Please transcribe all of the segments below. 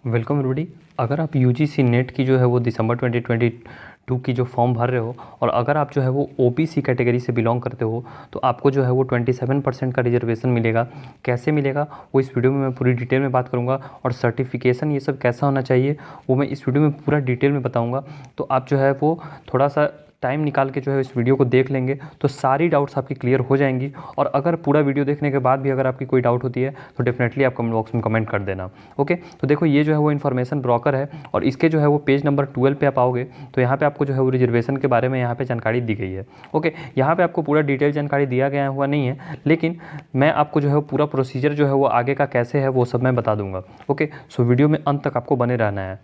Welcome everybody. अगर आप UGC net की जो है वो दिसंबर 2022 की जो फॉर्म भर रहे हो और अगर आप जो है वो ओबीसी कैटेगरी से बिलोंग करते हो तो आपको जो है वो 27% का रिजर्वेशन मिलेगा। कैसे मिलेगा वो इस वीडियो में मैं पूरी डिटेल में बात करूंगा और सर्टिफिकेशन ये सब कैसा होना चाहिए वो मैं इस वीडियो में पूरा डिटेल में बताऊँगा। तो आप जो है वो थोड़ा सा टाइम निकाल के जो है इस वीडियो को देख लेंगे तो सारी डाउट्स आपकी क्लियर हो जाएंगी। और अगर पूरा वीडियो देखने के बाद भी अगर आपकी कोई डाउट होती है तो डेफिनेटली आप कमेंट बॉक्स में कमेंट कर देना। ओके, तो देखो ये जो है वो इन्फॉर्मेशन ब्रोकर है और इसके जो है वो पेज नंबर 12 पे आप आओगे तो यहाँ पे आपको जो है वो रिजर्वेशन के बारे में यहाँ पे जानकारी दी गई है। ओके, यहाँ पे आपको पूरा डिटेल जानकारी दिया गया हुआ नहीं है, लेकिन मैं आपको जो है पूरा प्रोसीजर जो है वो आगे का कैसे है वो सब मैं बता दूंगा। ओके, सो वीडियो में अंत तक आपको बने रहना है।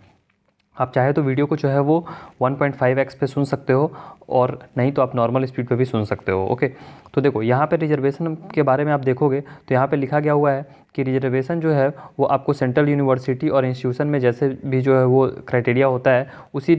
आप चाहे तो वीडियो को जो है वो 1.5x पे सुन सकते हो और नहीं तो आप नॉर्मल स्पीड पे भी सुन सकते हो। ओके, तो देखो यहाँ पे रिजर्वेशन के बारे में आप देखोगे तो यहाँ पे लिखा गया हुआ है कि रिजर्वेशन जो है वो आपको सेंट्रल यूनिवर्सिटी और इंस्टीट्यूशन में जैसे भी जो है वो क्राइटेरिया होता है उसी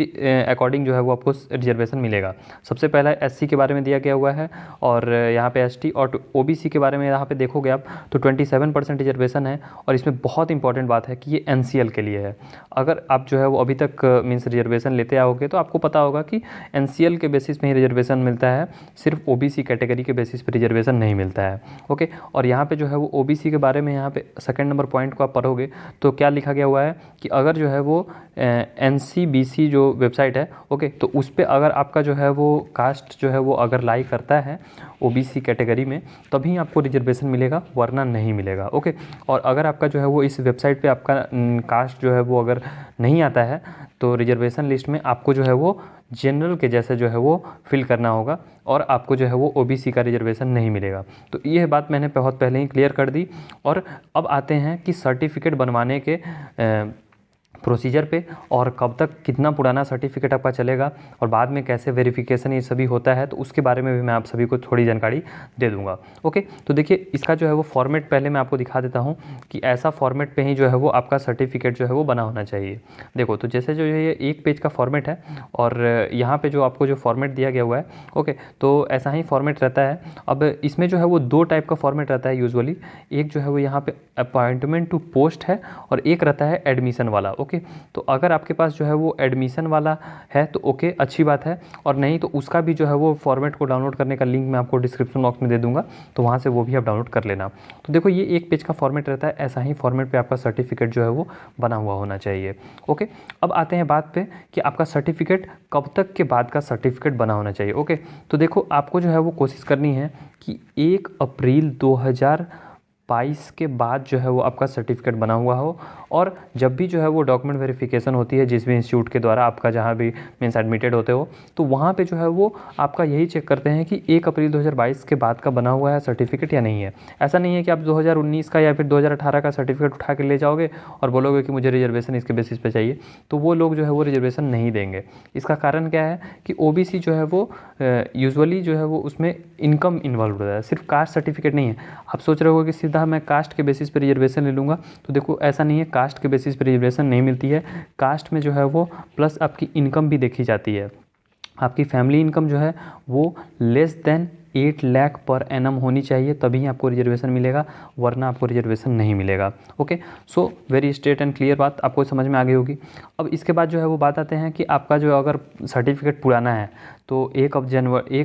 अकॉर्डिंग जो है वो आपको रिजर्वेशन मिलेगा। सबसे पहला एससी के बारे में दिया गया हुआ है और यहाँ पे एसटी और ओबीसी के बारे में यहाँ पे देखोगे आप तो 27% रिजर्वेशन है। और इसमें बहुत इंपॉर्टेंट बात है कि ये एनसीएल के लिए है। अगर आप जो है वो अभी तक मीन्स रिजर्वेशन लेते आओगे तो आपको पता होगा कि एनसीएल के बेसिस पे ही रिजर्वेशन मिलता है, सिर्फ ओबीसी कैटेगरी के बेसिस पे रिजर्वेशन नहीं मिलता है। ओके, और यहाँ पे जो है वो ओबीसी के बारे में यहाँ पे सेकंड नंबर पॉइंट को आप पढ़ोगे तो क्या लिखा गया हुआ है कि अगर जो है वो एनसीबीसी जो वेबसाइट है, ओके, तो उस पर अगर आपका जो है वो कास्ट जो है वो अगर लाई करता है ओबीसी कैटेगरी में तभी आपको रिजर्वेशन मिलेगा, वरना नहीं मिलेगा। ओके, और अगर आपका जो है वो इस वेबसाइट पे आपका कास्ट जो है वो अगर नहीं आता है तो रिजर्वेशन लिस्ट में आपको जो है वो जनरल के जैसे जो है वो फिल करना होगा और आपको जो है वो ओबीसी का रिजर्वेशन नहीं मिलेगा। तो ये बात मैंने बहुत पहले ही क्लियर कर दी। और अब आते हैं कि सर्टिफिकेट बनवाने के प्रोसीजर पे और कब तक कितना पुराना सर्टिफिकेट आपका चलेगा और बाद में कैसे वेरिफिकेशन ये सभी होता है, तो उसके बारे में भी मैं आप सभी को थोड़ी जानकारी दे दूंगा। ओके, तो देखिए इसका जो है वो फॉर्मेट पहले मैं आपको दिखा देता हूँ कि ऐसा फॉर्मेट पे ही जो है वो आपका सर्टिफिकेट जो है वो बना होना चाहिए। देखो, तो जैसे जो है ये एक पेज का फॉर्मेट है और यहाँ पर जो आपको जो फॉर्मेट दिया गया हुआ है, ओके, तो ऐसा ही फॉर्मेट रहता है। अब इसमें जो है वो दो टाइप का फॉर्मेट रहता है यूजुअली। एक जो है वो यहाँ पे अपॉइंटमेंट टू पोस्ट है और एक रहता है एडमिशन वाला। ओके, तो अगर आपके पास जो है वो एडमिशन वाला है तो ओके, अच्छी बात है, और नहीं तो उसका भी जो है वो फॉर्मेट को डाउनलोड करने का लिंक मैं आपको डिस्क्रिप्शन बॉक्स में दे दूंगा, तो वहाँ से वो भी आप डाउनलोड कर लेना। तो देखो ये एक पेज का फॉर्मेट रहता है, ऐसा ही फॉर्मेट पे आपका सर्टिफिकेट जो है वो बना हुआ होना चाहिए। ओके, अब आते हैं बात पे कि आपका सर्टिफिकेट कब तक के बाद का सर्टिफिकेट बना होना चाहिए। ओके, तो देखो आपको जो है वो कोशिश करनी है कि 1 अप्रैल 2022 के बाद जो है वो आपका सर्टिफिकेट बना हुआ हो। और जब भी जो है वो डॉक्यूमेंट वेरिफिकेशन होती है जिस भी इंस्टीट्यूट के द्वारा आपका जहाँ भी मीन्स एडमिटेड होते हो तो वहाँ पे जो है वो आपका यही चेक करते हैं कि 1 अप्रैल 2022 के बाद का बना हुआ है सर्टिफिकेट या नहीं है। ऐसा नहीं है कि आप 2019 का या फिर 2018 का सर्टिफिकेट उठा के ले जाओगे और बोलोगे कि मुझे रिजर्वेशन इसके बेसिस पे चाहिए, तो वो लोग जो है वो रिजर्वेशन नहीं देंगे। इसका कारण क्या है कि ओबीसी जो है वो यूजुअली जो है वो उसमें इनकम इन्वॉल्व होता है, सिर्फ कास्ट सर्टिफिकेट नहीं है। आप सोच रहे हो कि सीधा मैं कास्ट के बेसिस पे रिजर्वेशन ले लूँगा, तो देखो ऐसा नहीं है, कास्ट के बेसिस पे रिजर्वेशन नहीं मिलती है। कास्ट में जो है वो प्लस आपकी इनकम भी देखी जाती है। आपकी फैमिली इनकम जो है वो less than 8 lakh per annum होनी चाहिए, तभी आपको रिजर्वेशन मिलेगा, वरना आपको रिजर्वेशन नहीं मिलेगा। Okay, so very straight and clear बात आपको समझ में आ गई होगी। अब इसके बाद जो है वो बात आते हैं कि आपका जो अगर सर्टिफिकेट पुराना है तो 1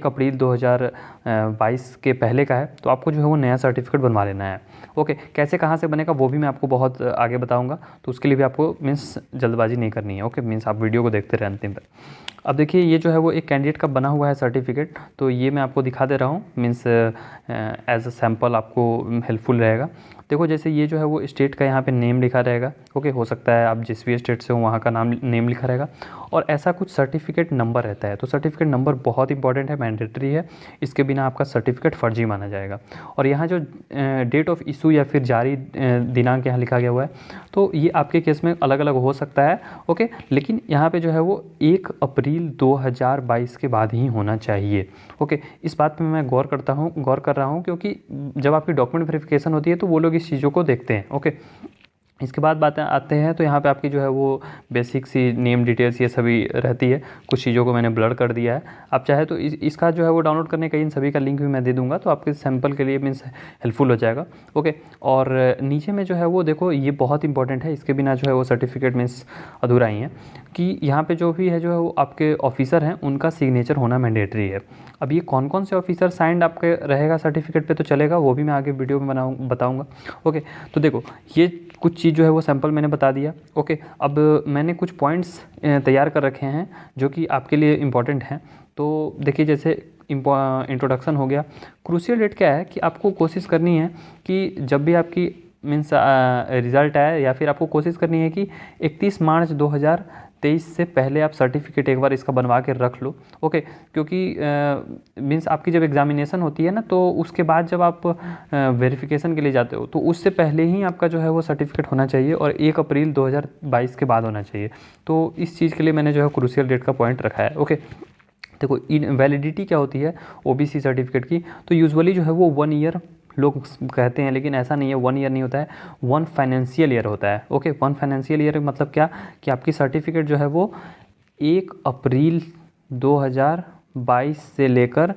अप्रैल 2022 के पहले का है तो आपको जो है वो नया सर्टिफिकेट बनवा लेना है। ओके, कैसे कहाँ से बनेगा वो भी मैं आपको बहुत आगे बताऊँगा, तो उसके लिए भी आपको मीन्स जल्दबाजी नहीं करनी है। ओके, मीन्स आप वीडियो को देखते रहें अंतिम तक। अब देखिए ये जो है वो एक कैंडिडेट का बना हुआ है सर्टिफिकेट, तो ये मैं आपको दिखा दे रहा हूँ, मीन्स एज अ सैम्पल आपको हेल्पफुल रहेगा। देखो जैसे ये जो है वो स्टेट का यहाँ पे नेम लिखा रहेगा। ओके, हो सकता है आप जिस भी स्टेट से हो वहाँ का नेम लिखा रहेगा और ऐसा कुछ सर्टिफिकेट नंबर रहता है। तो सर्टिफिकेट नंबर बहुत इंपॉर्टेंट है, मैंडेटरी है, इसके बिना आपका सर्टिफिकेट फर्जी माना जाएगा। और यहाँ जो डेट ऑफ इशू या फिर जारी दिनांक यहाँ लिखा गया हुआ है, तो ये आपके केस में अलग अलग हो सकता है। ओके, लेकिन यहाँ पे जो है वो 1 अप्रैल 2022 के बाद ही होना चाहिए। ओके, इस बात पे मैं गौर कर रहा हूँ क्योंकि जब आपकी डॉक्यूमेंट वेरिफिकेशन होती है तो वो लोग इस चीज़ों को देखते हैं। ओके, इसके बाद बातें आते हैं तो यहाँ पे आपकी जो है वो बेसिक सी नेम डिटेल्स ये सभी रहती है। कुछ चीज़ों को मैंने ब्लर कर दिया है। आप चाहे तो इसका जो है वो डाउनलोड करने का इन सभी का लिंक भी मैं दे दूँगा, तो आपके सैंपल के लिए मीन्स हेल्पफुल हो जाएगा। ओके, और नीचे में जो है वो देखो ये बहुत इंपॉर्टेंट है, इसके बिना जो है वो सर्टिफिकेट मीन्स अधूरा ही है, कि यहाँ पे जो भी है जो है वो आपके ऑफिसर हैं उनका सिग्नेचर होना मैंडेटरी है। अब ये कौन कौन से ऑफिसर साइंड आपके रहेगा सर्टिफिकेट पे तो चलेगा, वो भी मैं आगे वीडियो में बताऊँगा। ओके, तो देखो ये कुछ चीज़ जो है वो सैंपल मैंने बता दिया। ओके, अब मैंने कुछ पॉइंट्स तैयार कर रखे हैं जो कि आपके लिए इम्पॉर्टेंट हैं। तो देखिए जैसे इंट्रोडक्शन हो गया। क्रूशियल डेट क्या है कि आपको कोशिश करनी है कि जब भी आपकी मीन्स रिज़ल्ट आए, या फिर आपको कोशिश करनी है कि 31 मार्च 2023 से पहले आप सर्टिफिकेट एक बार इसका बनवा के रख लो। ओके, क्योंकि मीन्स आपकी जब एग्जामिनेशन होती है ना, तो उसके बाद जब आप वेरिफिकेशन के लिए जाते हो तो उससे पहले ही आपका जो है वो सर्टिफिकेट होना चाहिए, और 1 अप्रैल 2022 के बाद होना चाहिए। तो इस चीज़ के लिए मैंने जो है क्रूशियल डेट का पॉइंट रखा है। ओके, देखो वैलिडिटी क्या होती है ओबीसी सर्टिफिकेट की, तो यूजुअली जो है वो 1 ईयर लोग कहते हैं, लेकिन ऐसा नहीं है, 1 ईयर नहीं होता है, 1 फाइनेंशियल ईयर होता है। ओके, 1 फाइनेंशियल ईयर मतलब क्या कि आपकी सर्टिफिकेट जो है वो 1 अप्रैल 2022 से लेकर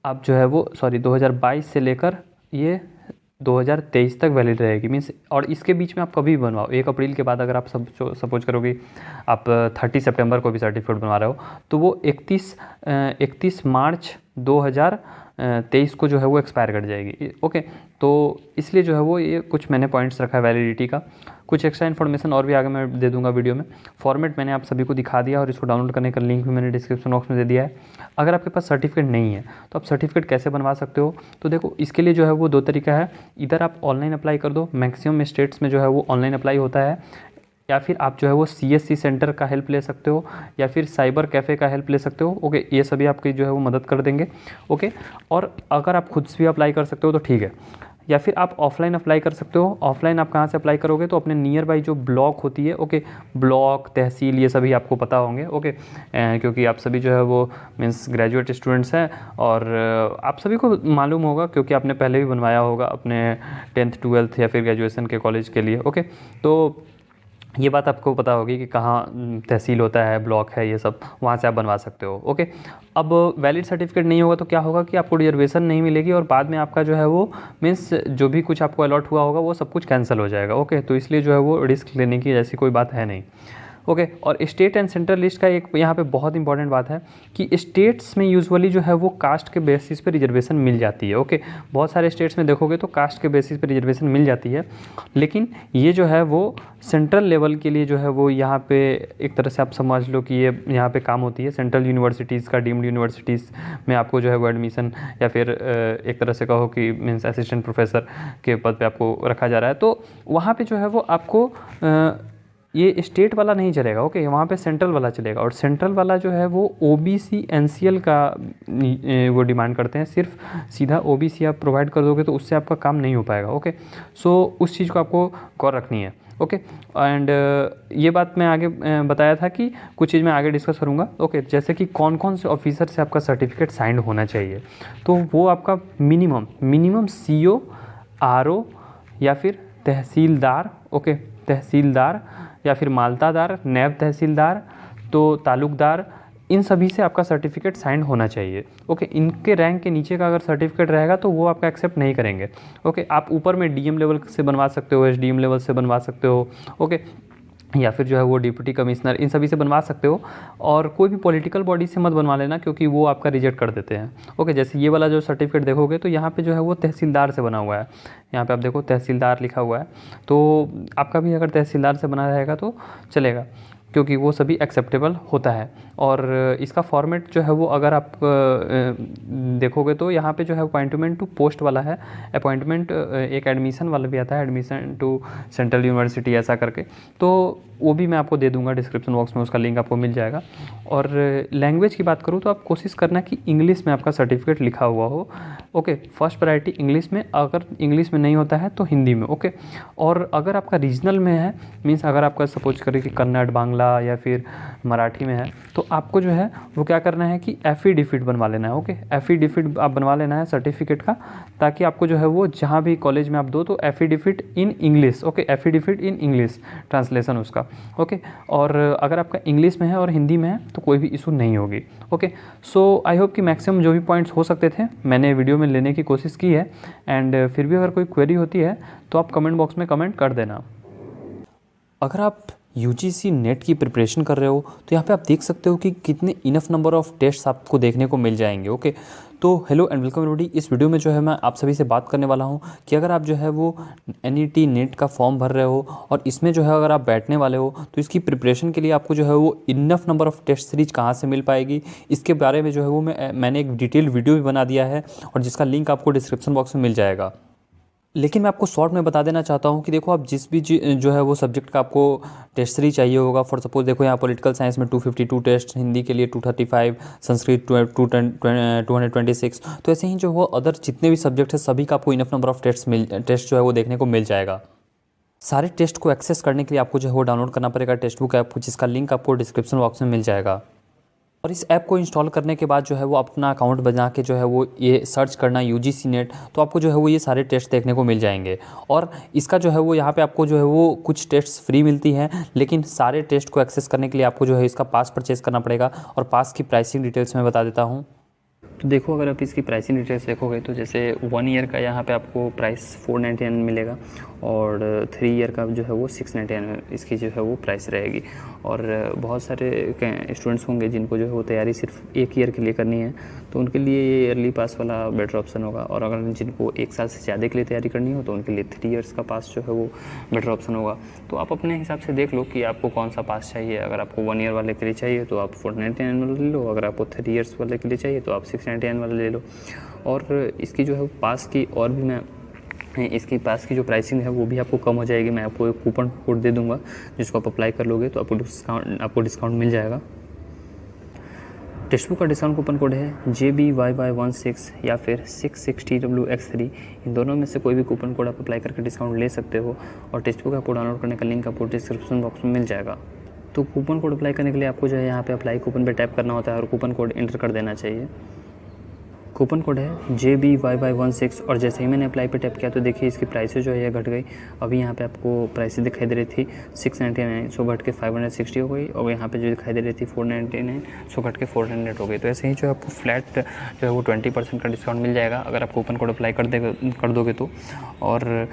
आप जो है वो 2022 से लेकर ये 2023 तक वैलिड रहेगी मीन्स। और इसके बीच में आप कभी भी बनवाओ, 1 अप्रैल के बाद अगर आप सपोज करोगे आप 30 सितंबर को भी सर्टिफिकेट बनवा रहे हो, तो वो 31 मार्च 2023 को जो है वो एक्सपायर कर जाएगी। ओके, तो इसलिए जो है वो ये कुछ मैंने पॉइंट्स रखा है वैलिडिटी का। कुछ एक्स्ट्रा इन्फॉर्मेशन और भी आगे मैं दे दूंगा वीडियो में। फॉर्मेट मैंने आप सभी को दिखा दिया, और इसको डाउनलोड करने का लिंक भी मैंने डिस्क्रिप्शन बॉक्स में दे दिया है। अगर आपके पास सर्टिफिकेट नहीं है तो आप सर्टिफिकेट कैसे बनवा सकते हो, तो देखो इसके लिए जो है वो 2 तरीका है। इधर आप ऑनलाइन अप्लाई कर दो, मैक्सिमम स्टेट्स में जो है वो ऑनलाइन अप्लाई होता है, या फिर आप जो है वो CSC सेंटर का हेल्प ले सकते हो, या फिर साइबर कैफ़े का हेल्प ले सकते हो। ओके, ये सभी आपकी जो है वो मदद कर देंगे। ओके, और अगर आप खुद से भी अप्लाई कर सकते हो तो ठीक है, या फिर आप ऑफलाइन अप्लाई कर सकते हो। ऑफलाइन आप कहाँ से अप्लाई करोगे, तो अपने नियर बाई जो ब्लॉक होती है, ओके, ब्लॉक तहसील ये सभी आपको पता होंगे। ओके, क्योंकि आप सभी जो है वो मीन्स ग्रेजुएट स्टूडेंट्स हैं, और आप सभी को मालूम होगा क्योंकि आपने पहले भी बनवाया होगा अपने 10th 12th या फिर ग्रेजुएशन के कॉलेज के लिए। ओके, तो ये बात आपको पता होगी कि कहाँ तहसील होता है, ब्लॉक है, ये सब वहाँ से आप बनवा सकते हो। ओके, अब वैलिड सर्टिफिकेट नहीं होगा तो क्या होगा कि आपको रिजर्वेशन नहीं मिलेगी, और बाद में आपका जो है वो मीन्स जो भी कुछ आपको अलॉट हुआ होगा वो सब कुछ कैंसिल हो जाएगा। ओके, तो इसलिए जो है वो रिस्क लेने की ऐसी कोई बात है नहीं। ओके, और स्टेट एंड सेंट्रल लिस्ट का एक यहाँ पे बहुत इंपॉर्टेंट बात है कि स्टेट्स में यूजुअली जो है वो कास्ट के बेसिस पे रिजर्वेशन मिल जाती है। ओके, बहुत सारे स्टेट्स में देखोगे तो कास्ट के बेसिस पे रिजर्वेशन मिल जाती है, लेकिन ये जो है वो सेंट्रल लेवल के लिए जो है वो यहाँ पे एक तरह से आप समझ लो कि ये यहाँ पे काम होती है। सेंट्रल यूनिवर्सिटीज़ का, डीम्ड यूनिवर्सिटीज़ में आपको जो है वो एडमिशन, या फिर एक तरह से कहो कि मीन्स असिस्टेंट प्रोफेसर के पद पे आपको रखा जा रहा है, तो वहाँ पे जो है वो आपको ये स्टेट वाला नहीं चलेगा। ओके, वहाँ पे सेंट्रल वाला चलेगा, और सेंट्रल वाला जो है वो OBC NCL का वो डिमांड करते हैं। सिर्फ सीधा OBC आप प्रोवाइड कर दोगे तो उससे आपका काम नहीं हो पाएगा। ओके, सो उस चीज़ को आपको गौर रखनी है। ओके, एंड ये बात मैं आगे बताया था कि कुछ चीज़ मैं आगे डिस्कस करूँगा। ओके, जैसे कि कौन कौन से ऑफिसर से आपका सर्टिफिकेट साइंड होना चाहिए, तो वो आपका मिनिमम CO, RO या फिर तहसीलदार। ओके, तहसीलदार या फिर माल्तादार, नैब तहसीलदार, तो तालुकदार, इन सभी से आपका सर्टिफिकेट साइंड होना चाहिए। ओके, इनके रैंक के नीचे का अगर सर्टिफिकेट रहेगा तो वो आपका एक्सेप्ट नहीं करेंगे। ओके, आप ऊपर में DM लेवल से बनवा सकते हो, SDM लेवल से बनवा सकते हो। ओके, या फिर जो है वो डिप्टी कमिश्नर, इन सभी से बनवा सकते हो, और कोई भी पॉलिटिकल बॉडी से मत बनवा लेना क्योंकि वो आपका रिजेक्ट कर देते हैं। ओके, जैसे ये वाला जो सर्टिफिकेट देखोगे तो यहाँ पे जो है वो तहसीलदार से बना हुआ है, यहाँ पे आप देखो तहसीलदार लिखा हुआ है, तो आपका भी अगर तहसीलदार से बना रहेगा तो चलेगा, क्योंकि वो सभी एक्सेप्टेबल होता है। और इसका फॉर्मेट जो है वो अगर आप देखोगे तो यहाँ पे जो है अपॉइंटमेंट टू पोस्ट वाला है, अपॉइंटमेंट एक एडमिशन वाला भी आता है, एडमिशन टू सेंट्रल यूनिवर्सिटी ऐसा करके। तो वो भी मैं आपको दे दूंगा डिस्क्रिप्शन बॉक्स में, उसका लिंक आपको मिल जाएगा। और लैंग्वेज की बात करूँ तो आप कोशिश करना कि इंग्लिश में आपका सर्टिफिकेट लिखा हुआ हो। ओके, फर्स्ट प्रायोरिटी इंग्लिश में, अगर इंग्लिश में नहीं होता है तो हिंदी में। ओके, और अगर आपका रीजनल में है, मीन्स अगर आपका सपोज करें कि कन्नड़, बांग्ला या फिर मराठी में है, तो आपको जो है वो क्या करना है कि एफिडेविट बनवा लेना है। ओके, एफिडेविट आप बनवा लेना है सर्टिफिकेट का, ताकि आपको जो है वो जहाँ भी कॉलेज में आप दो तो affidavit in English. Okay, affidavit in English translation उसका। ओके, और अगर आपका इंग्लिश में है और हिंदी में है तो कोई भी इशू नहीं होगी। ओके, सो आई होप कि मैक्सिमम जो भी पॉइंट्स हो सकते थे मैंने वीडियो में लेने की कोशिश की है। एंड फिर भी अगर कोई क्वेरी होती है तो आप कमेंट बॉक्स में कमेंट कर देना। अगर आप यूजीसी नेट की प्रिपरेशन कर रहे हो तो यहाँ पे आप देख सकते हो कि कितने इनफ नंबर ऑफ टेस्ट्स आपको देखने को मिल जाएंगे। ओके, तो हेलो एंड वेलकम एवरीबॉडी। इस वीडियो में जो है मैं आप सभी से बात करने वाला हूँ कि अगर आप जो है वो NET नेट का फॉर्म भर रहे हो और इसमें जो है अगर आप बैठने वाले हो तो इसकी प्रिपरेशन के लिए आपको जो है वो enough number of test series कहाँ से मिल पाएगी, इसके बारे में जो है वो मैंने एक डिटेल वीडियो भी बना दिया है और जिसका लिंक आपको डिस्क्रिप्शन बॉक्स में मिल जाएगा। लेकिन मैं आपको शॉर्ट में बता देना चाहता हूँ कि देखो, आप जिस भी जो है वो सब्जेक्ट का आपको टेस्ट सीरीज चाहिए होगा, फॉर सपोज देखो यहाँ पॉलिटिकल साइंस में 252 टेस्ट, हिंदी के लिए 235, संस्कृत 226, तो ऐसे ही जो वो अदर जितने भी सब्जेक्ट है सभी का आपको इनफ नंबर ऑफ टेस्ट जो है वो देखने को मिल जाएगा। सारे टेस्ट को एक्सेस करने के लिए आपको जो है वो डाउनलोड करना पड़ेगा टेक्स्ट बुक ऐप, जिसका लिंक आपको डिस्क्रिप्शन बॉक्स में मिल जाएगा। और इस ऐप को इंस्टॉल करने के बाद जो है वो अपना अकाउंट बना के जो है वो ये सर्च करना यूजीसी नेट, तो आपको जो है वो ये सारे टेस्ट देखने को मिल जाएंगे। और इसका जो है वो यहाँ पे आपको जो है वो कुछ टेस्ट फ्री मिलती हैं, लेकिन सारे टेस्ट को एक्सेस करने के लिए आपको जो है इसका पास परचेज़ करना पड़ेगा। और पास की प्राइसिंग डिटेल्स मैं बता देता हूँ। तो देखो, अगर आप इसकी प्राइसिंग डिटेल्स देखोगे तो जैसे 1 ईयर का यहाँ पे आपको प्राइस 499 मिलेगा और 3 ईयर का जो है वो 699 इसकी जो है वो प्राइस रहेगी। और बहुत सारे स्टूडेंट्स होंगे जिनको जो है वो तैयारी सिर्फ 1 ईयर के लिए करनी है, तो उनके लिए ये ईयरली पास वाला बेटर ऑप्शन होगा। और अगर जिनको 1 साल से ज़्यादा के लिए तैयारी करनी हो तो उनके लिए 3 ईयर्स का पास जो है वो बेटर ऑप्शन होगा। तो आप अपने हिसाब से देख लो कि आपको कौन सा पास चाहिए। अगर आपको 1 ईयर वाले के लिए चाहिए तो आप 499 वाला ले लो, अगर आपको 3 ईयर्स वाले के लिए चाहिए तो आप 699 वाला ले लो। और इसकी जो है पास की और भी मैं इसकी पास की जो प्राइसिंग है वो भी आपको कम हो जाएगी। मैं आपको एक कूपन कोड दे दूंगा जिसको आप अप्लाई कर लोगे तो आपको डिस्काउंट मिल जाएगा। टेक्स्ट बुक का डिस्काउंट कूपन कोड है JBYY16 या फिर 660WX3। इन दोनों में से कोई भी कूपन कोड आप अप्लाई करके डिस्काउंट ले सकते हो। और टेक्स्ट बुक आपको डाउनलोड करने का लिंक आपको डिस्क्रिप्शन बॉक्स में मिल जाएगा। तो कूपन कोड अप्लाई करने के लिए आपको जो है यहाँ पे अप्लाई कूपन पे टैप करना होता है और कूपन कोड एंटर कर देना चाहिए। कूपन कोड है JBYY16 और जैसे ही मैंने अप्लाई पे टैप किया तो देखिए इसकी प्राइसेस जो है ये घट गई। अभी यहाँ पे आपको प्राइसेस दिखाई दे रही थी 699, सो घट के 560 हो गई। और यहाँ पे जो दिखाई दे रही थी 499, सो घट के 400 हो गई। तो ऐसे ही जो है आपको फ्लैट जो है वो 20% का डिस्काउंट मिल जाएगा अगर आप कूपन कोड अप्लाई कर दोगे तो। और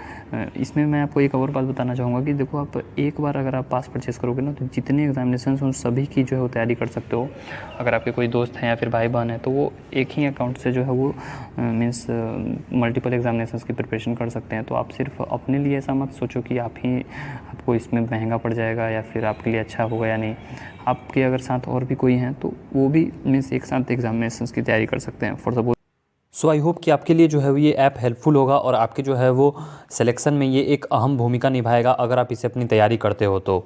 इसमें मैं आपको एक और बात बताना चाहूँगा कि देखो, आप एक बार अगर आप पास परचेज़ करोगे ना तो जितने एग्जामिनेशन उन सभी की जो है वो तैयारी कर सकते हो। अगर आपके कोई दोस्त हैं या फिर भाई बहन है तो वो एक ही अकाउंट से जो है वो मीन्स मल्टीपल एग्जामिनेशंस की प्रिपरेशन कर सकते हैं। तो आप सिर्फ अपने लिए ऐसा मत सोचो कि आपको इसमें महंगा पड़ जाएगा या फिर आपके लिए अच्छा होगा या नहीं। आपके अगर साथ और भी कोई हैं तो वो भी मीन्स एक साथ एग्जामिनेशंस की तैयारी कर सकते हैं for suppose. So I hope कि आपके लिए जो है ये ऐप हेल्पफुल होगा और आपके जो है वो सिलेक्शन में ये एक अहम भूमिका निभाएगा अगर आप इसे अपनी तैयारी करते हो तो।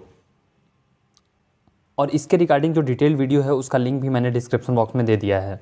और इसके रिगार्डिंग जो डिटेल वीडियो है उसका लिंक भी मैंने डिस्क्रिप्शन बॉक्स में दे दिया है।